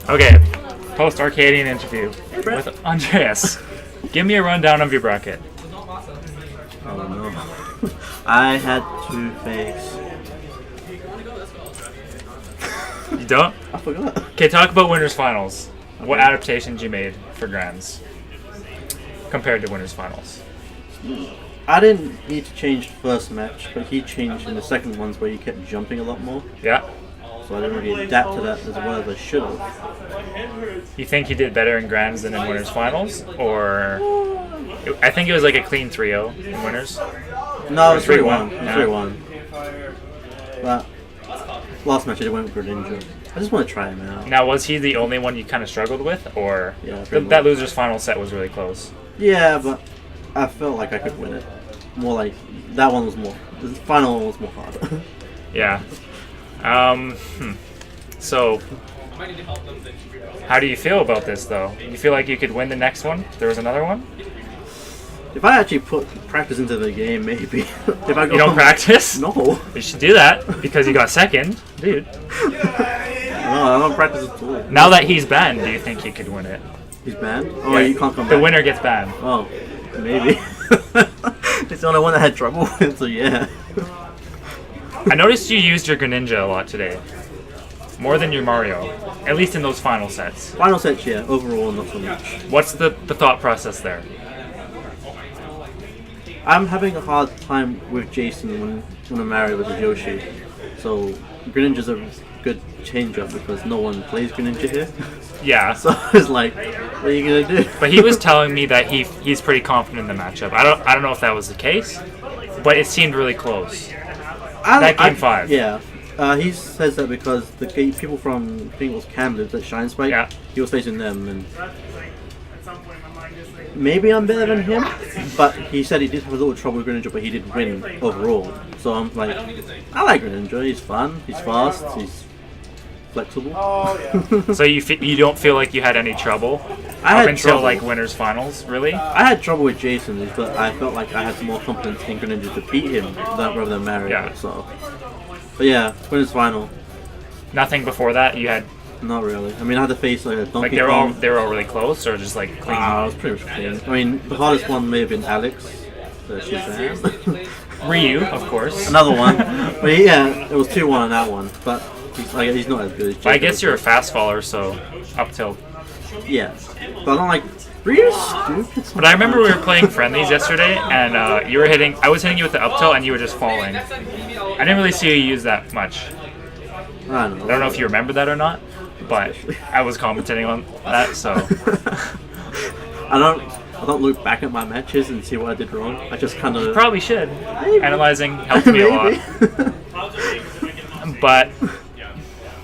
Okay, post-Arcadian interview with Andreas. Give me a rundown of your bracket. Oh no. I had to face. You don't? I forgot. Okay, talk about winners finals. What adaptations you made for grands compared to winners finals? I didn't need to change the first match, but he changed in the second ones where he kept jumping a lot more. Yeah. So I didn't really adapt to that as well as I should have. You think you did better in grands than in winners finals, or I think it was like a clean 3-0 in winners. No, it was 3-1. 3-1. It was 3-1. But last match I went with Greninja. I just want to try him out. Now, was he the only one you kind of struggled with, or Yeah, that loser's final set was really close? Yeah, but I felt like I could win it. More like that one was more. The final one was more harder. Yeah. So, how do you feel about this, though? You feel like you could win the next one? There was another one? If I actually put practice into the game, maybe. If I go You don't practice? No. You should do that, because you got second. Dude. No, I don't practice at all. Now that he's banned, do you think you could win it? He's banned? Oh, Yeah, you can't come the back. winner gets banned. Oh, maybe. It's the only one that had trouble with, so yeah. I noticed you used your Greninja a lot today. More than your Mario. At least in those final sets. Final sets, yeah. Overall, not so much. What's the thought process there? I'm having a hard time with Jason when I'm married with Yoshi. So, Greninja's a good change-up because no one plays Greninja here. Yeah. So it's like, what are you gonna do? But he was telling me that he's pretty confident in the matchup. I don't know if that was the case, but it seemed really close. That game 5. Yeah. He says that because the people from, I think it was Camden, at Shine Spike, Yeah. he was facing them, and maybe I'm better than him, but he said he did have a little trouble with Greninja, but he did win overall. So I'm like, I like Greninja, he's fun, he's fast, he's flexible. So you don't feel like you had any trouble I had until trouble. like winners finals, really? I had trouble with Jason, but I felt like I had more confidence in Greninja to beat him rather than Mario. Yeah. So, but yeah, winners final, Nothing before that. You had not really. I mean, I had to face like a Donkey like Kong. they were all really close, or just like clean. I was pretty much clean. I mean, the hardest one may have been Alex. Shazam. Ryu, of course. Another one. But yeah, it was 2-1 on that one. But he's not as good as Jacob. I guess you're a fast faller, so up tilt. Yeah. But I don't like... Ryu's stupid. But I remember we were playing friendlies yesterday, and I was hitting you with the up tilt, and you were just falling. I didn't really see you use that much. I don't know. I don't know if you remember that or not, but I was commentating on that, so. I don't look back at my matches and see what I did wrong. I just kind of... Probably should. Analyzing helped me a lot. But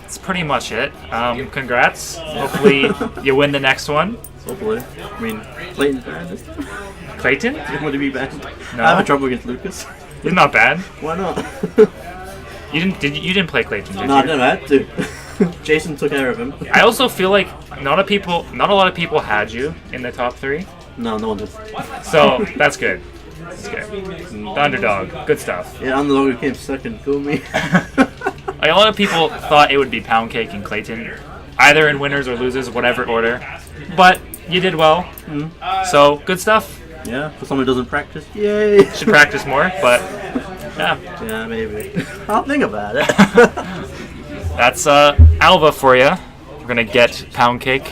that's pretty much it. Congrats. Hopefully you win the next one. Hopefully. I mean, Clayton's bad this time. Clayton? You want to be bad? No. I have trouble against Lucas. He's not bad. Why not? You didn't play Clayton, did No, I you? never had to. Jason took care of him. I also feel like not a lot of people had you in the top 3. No one did. So that's good. That's good. The underdog. Good stuff. Yeah, underdog who came second. Fool me. Like a lot of people thought it would be Pound Cake and Clayton, either in winners or losers, whatever order. But you did well. So good stuff. Yeah, for someone who doesn't practice. Yay. Should practice more, but yeah. Yeah, maybe. I'll think about it. That's Alva for you. We're gonna get Pound Cake.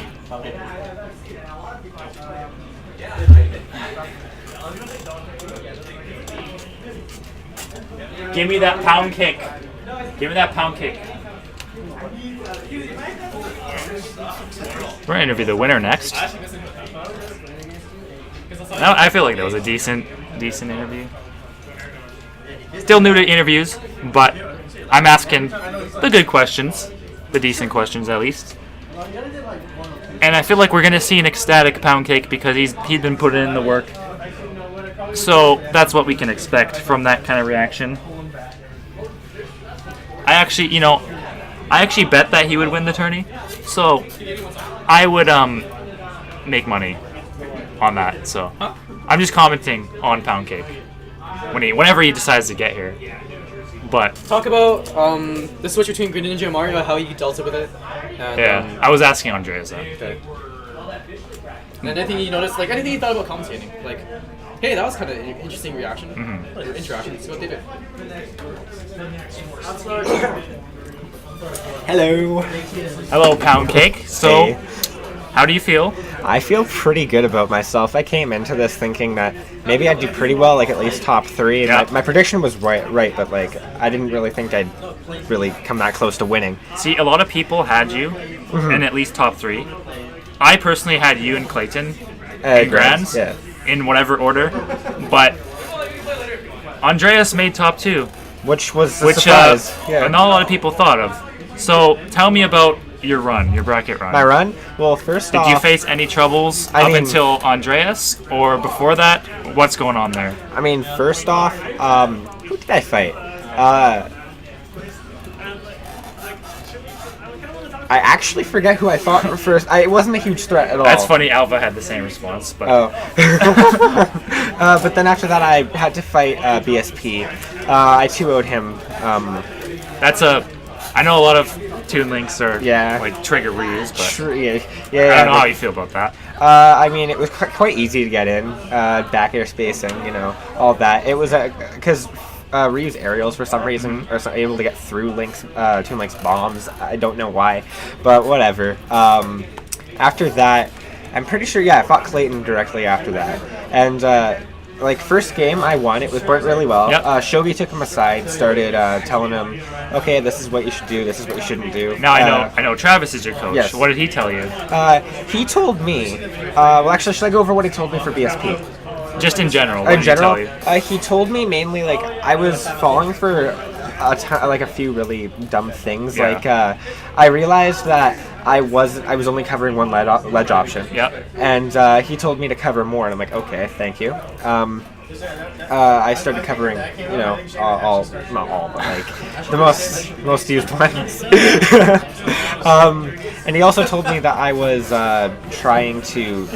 Give me that pound cake. Give me that pound cake. We're gonna interview the winner next. No, I feel like that was a decent interview. Still new to interviews, but I'm asking the good questions, the decent questions at least. And I feel like we're gonna see an ecstatic Pound Cake because he's been putting in the work. So that's what we can expect from that kind of reaction. I actually bet that he would win the tourney, so I would make money on that. So I'm just commenting on Pound Cake whenever he decides to get here. But Talk about the switch between Greninja and Mario, how you dealt with it. And, yeah, I was asking Andreas that. Okay. And anything you noticed, like anything you thought about commentating, like, hey, that was kind of an interesting reaction or interaction. See what they did. Hello. Hello, Pound Cake. So, Hey. how do you feel? I feel pretty good about myself. I came into this thinking that maybe I'd do pretty well, like at least top 3. And Yeah. my prediction was right, but like I didn't really think I'd really come that close to winning. See, a lot of people had you in at least top 3. I personally had you and Clayton in Grands, Yeah. in whatever order, but Andreas made top 2, Which was a which surprise. Yeah. not a lot of people thought of. So, tell me about your run, your bracket run. My run? Well, first Did off, you face any troubles I up mean- until Andreas, or before that? What's going on there? I mean, first off, who did I fight? I actually forget who I fought first. It wasn't a huge threat at all. That's funny. Alva had the same response, but Oh. But then after that, I had to fight BSP. I 2-0'd him. that's a. I know a lot of Toon Links are Yeah. like trigger reuse, but Yeah, I don't know how but- you feel about that. I mean, it was quite easy to get in. Back air spacing, all that. It was because Ryu's aerials for some reason are able to get through Toon Link's bombs. I don't know why, but whatever. After that, I'm pretty sure. Yeah, I fought Clayton directly after that, and first game I won. It went really well. Yep. Shogi took him aside, started telling him, "Okay, this is what you should do. This is what you shouldn't do." Now I know Travis is your coach. yes. What did he tell you? He told me. Well, actually, should I go over what he told me for BSP? Just in general. What In did general, he tell you? he told me mainly like I was falling for a few really dumb things. Yeah. Like I realized that I was only covering one ledge option. Yep. And he told me to cover more, and I'm like, okay, thank you. I started covering, all not all, but like the most used ones. And he also told me that I was trying to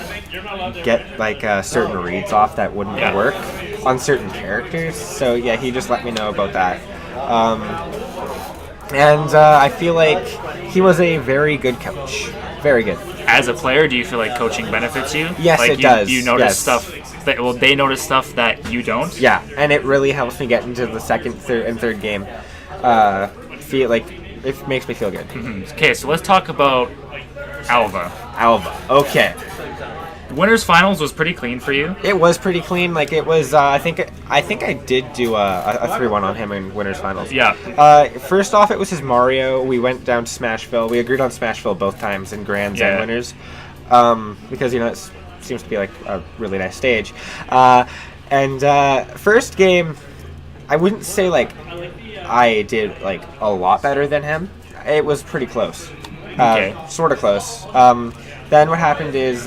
get certain reads off that wouldn't Yeah. work on certain characters. So yeah, he just let me know about that. And I feel like he was a very good coach. Very good. As a player, do you feel like coaching benefits you? Yes, like it does. You notice Yes. stuff that they notice stuff that you don't. Yeah, and it really helps me get into the second, third game. Feel like it makes me feel good. Okay, so let's talk about Alva. Alva. Okay. Winners finals was pretty clean for you. It was pretty clean. Like it was. I think I did do a 3-1 on him in winners finals. Yeah. First off, it was his Mario. We went down to Smashville. We agreed on Smashville both times in grands Yeah. and winners, because it seems to be like a really nice stage. And first game, I wouldn't say like I did like a lot better than him. It was pretty close. Okay. Sort of close. Then what happened is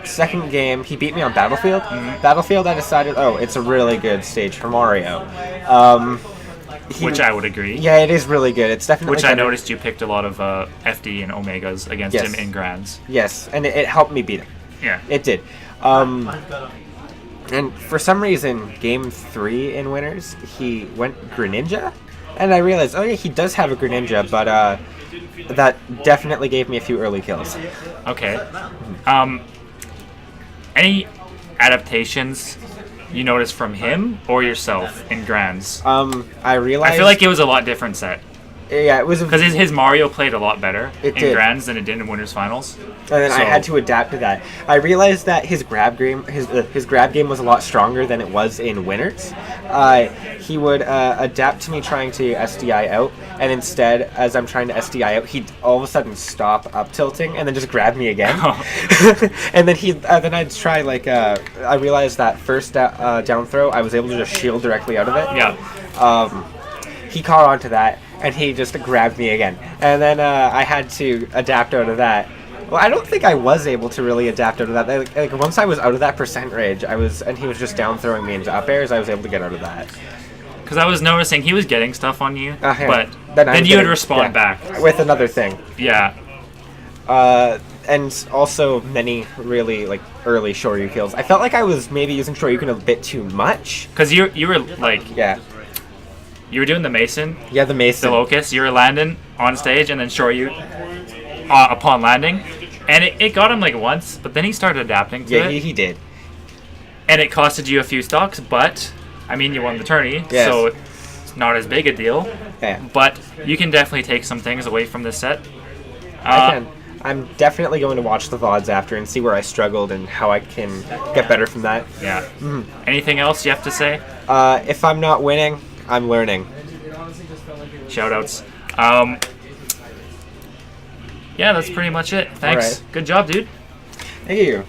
second game he beat me on Battlefield. Battlefield, I decided, it's a really good stage for Mario. Which I would agree. Yeah, it is really good. It's definitely Which I better. noticed you picked a lot of FD and Omegas against Yes. him in grands. Yes, and it helped me beat him. Yeah. It did. And for some reason, game 3 in winners, he went Greninja, and I realized, oh yeah, he does have a Greninja, but that definitely gave me a few early kills. Okay. Any adaptations you noticed from him or yourself in grands? I realized. I feel like it was a lot different set. Yeah, it was. Because his Mario played a lot better It in did. grands than it did in winners finals. And then I So- had to adapt to that. I realized that his grab game, his grab game was a lot stronger than it was in winners. He would adapt to me trying to SDI out, and instead, as I'm trying to SDI out, he'd all of a sudden stop up tilting and then just grab me again. And then then I'd try I realized that first down throw, I was able to just shield directly out of it. Yeah. He caught on to that, and he just grabbed me again. And then I had to adapt out of that. Well, I don't think I was able to really adapt out of that. Like once I was out of that percent rage, and he was just down throwing me into up airs, I was able to get out of that. Because I was noticing he was getting stuff on you, Yeah. but Then I'm then you getting- would respond yeah, back. with another thing. Yeah. And also many really early Shoryu kills. I felt like I was maybe using Shoryuken a bit too much. Because you were Yeah. You were doing the Mason, Yeah, the the Mason. Locust. You were landing on stage and then Shoryu upon landing. And it got him like once, but then he started adapting to Yeah, it. he did. And it costed you a few stocks, but, I mean, you won the tourney, Yes. so it's not as big a deal. Yeah. But you can definitely take some things away from this set. I can. I'm definitely going to watch the VODs after and see where I struggled and how I can get better from that. Yeah. Anything else you have to say? If I'm not winning, I'm learning. Shoutouts. Yeah, that's pretty much it. Thanks. Alright. Good job, dude. Thank you.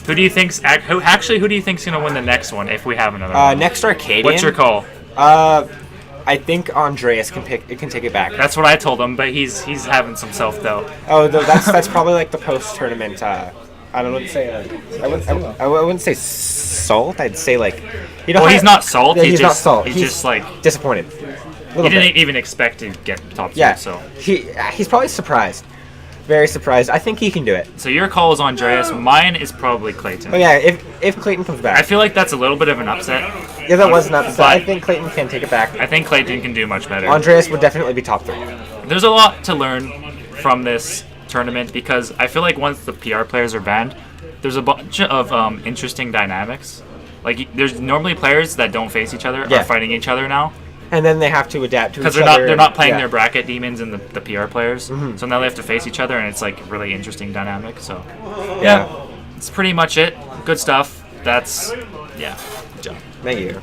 Who do you think's who do you think's gonna win the next one if we have another one? Next Arcadian. What's your call? I think Andreas can take it back. That's what I told him, but he's having some self doubt. Oh, that's probably like the post tournament. I don't know what to say. I wouldn't say salt. I'd say like, you know. Well, how- he's not salt. Yeah, he's not just salt. He's just like disappointed. he didn't even expect to get top two. Yeah. So He's probably surprised. Very surprised. I think he can do it. so your call is Andreas. Mine is probably Clayton. Oh yeah, if Clayton comes I back. feel like that's a little bit of an upset. Yeah, that was an upset. But I think Clayton can take it back. I think Clayton can do much better. Andreas would definitely be top 3. There's a lot to learn from this tournament because I feel like once the PR players are banned, there's a bunch of interesting dynamics. Like there's normally players that don't face each other Yeah. are fighting each other now And then they have to adapt to each because other. they're not playing yeah. their bracket demons and the PR players. Mm-hmm. So now they have to face each other and it's like a really interesting dynamic. So Yeah. it's pretty much it. Good stuff. That's good job. Thank you.